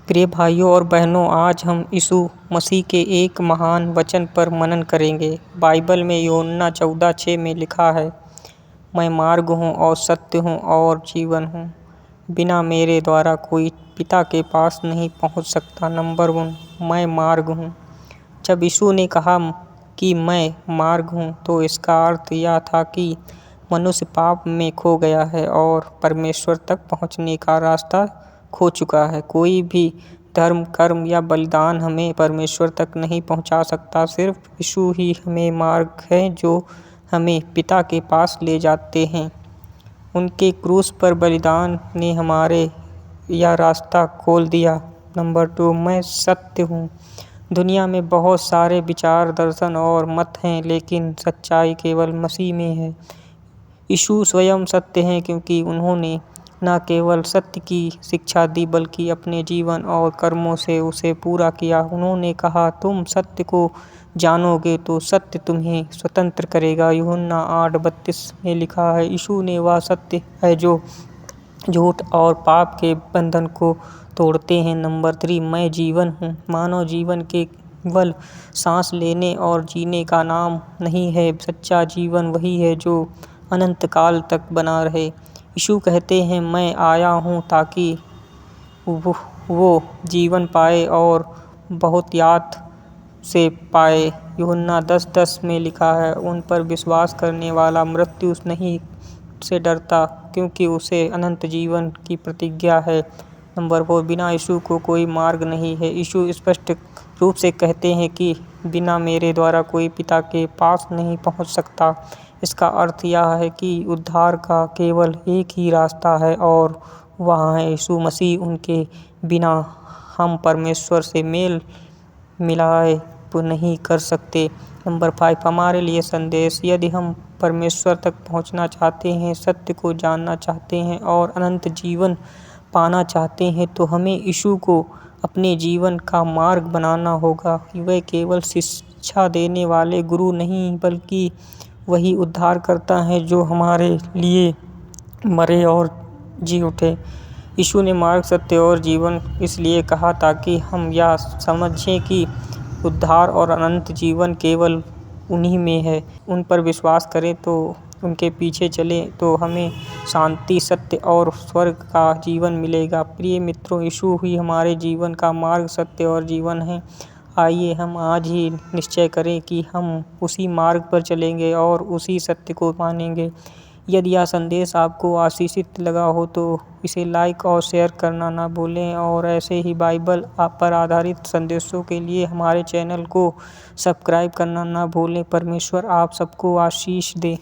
प्रिय भाइयों और बहनों, आज हम यीशु मसीह के एक महान वचन पर मनन करेंगे। बाइबल में यूहन्ना 14:6 में लिखा है, मैं मार्ग हूँ और सत्य हूँ और जीवन हूँ। बिना मेरे द्वारा कोई पिता के पास नहीं पहुँच सकता। नंबर 1, मैं मार्ग हूँ। जब यीशु ने कहा कि मैं मार्ग हूँ, तो इसका अर्थ यह था कि मनुष्य पाप में खो गया है और परमेश्वर तक पहुँचने का रास्ता खो चुका है। कोई भी धर्म, कर्म या बलिदान हमें परमेश्वर तक नहीं पहुँचा सकता। सिर्फ यीशु ही हमें मार्ग है जो हमें पिता के पास ले जाते हैं। उनके क्रूस पर बलिदान ने हमारे यह रास्ता खोल दिया। नंबर 2, मैं सत्य हूँ। दुनिया में बहुत सारे विचार, दर्शन और मत हैं, लेकिन सच्चाई केवल मसीह में है। यीशु स्वयं सत्य हैं, क्योंकि उन्होंने न केवल सत्य की शिक्षा दी बल्कि अपने जीवन और कर्मों से उसे पूरा किया। उन्होंने कहा, तुम सत्य को जानोगे तो सत्य तुम्हें स्वतंत्र करेगा। यूहन्ना 8:32 में लिखा है, यीशु ने वह सत्य है जो झूठ और पाप के बंधन को तोड़ते हैं। नंबर 3, मैं जीवन हूँ। मानव जीवन केवल सांस लेने और जीने का नाम नहीं है। सच्चा जीवन वही है जो अनंत काल तक बना रहे। यीशु कहते हैं, मैं आया हूँ ताकि वो जीवन पाए और बहुत याद से पाए। यूहन्ना 10:10 में लिखा है, उन पर विश्वास करने वाला मृत्यु नहीं से डरता, क्योंकि उसे अनंत जीवन की प्रतिज्ञा है। नंबर 4, बिना यीशु को कोई मार्ग नहीं है। यीशु स्पष्ट रूप से कहते हैं कि बिना मेरे द्वारा कोई पिता के पास नहीं पहुंच सकता। इसका अर्थ यह है कि उद्धार का केवल एक ही रास्ता है और वह है यीशु मसीह। उनके बिना हम परमेश्वर से मेल मिलाए नहीं कर सकते। नंबर 5, हमारे लिए संदेश। यदि हम परमेश्वर तक पहुंचना चाहते हैं, सत्य को जानना चाहते हैं और अनंत जीवन पाना चाहते हैं, तो हमें यीशु को अपने जीवन का मार्ग बनाना होगा। वह केवल शिक्षा देने वाले गुरु नहीं, बल्कि वही उद्धार करता है जो हमारे लिए मरे और जी उठे। यीशु ने मार्ग, सत्य और जीवन इसलिए कहा ताकि हम यह समझें कि उद्धार और अनंत जीवन केवल उन्हीं में है। उन पर विश्वास करें तो उनके पीछे चलें तो हमें शांति, सत्य और स्वर्ग का जीवन मिलेगा। प्रिय मित्रों, यीशु ही हमारे जीवन का मार्ग, सत्य और जीवन है। आइए हम आज ही निश्चय करें कि हम उसी मार्ग पर चलेंगे और उसी सत्य को मानेंगे। यदि यह संदेश आपको आशीषित लगा हो तो इसे लाइक और शेयर करना ना भूलें, और ऐसे ही बाइबल पर आधारित संदेशों के लिए हमारे चैनल को सब्सक्राइब करना ना भूलें। परमेश्वर आप सबको आशीष दे।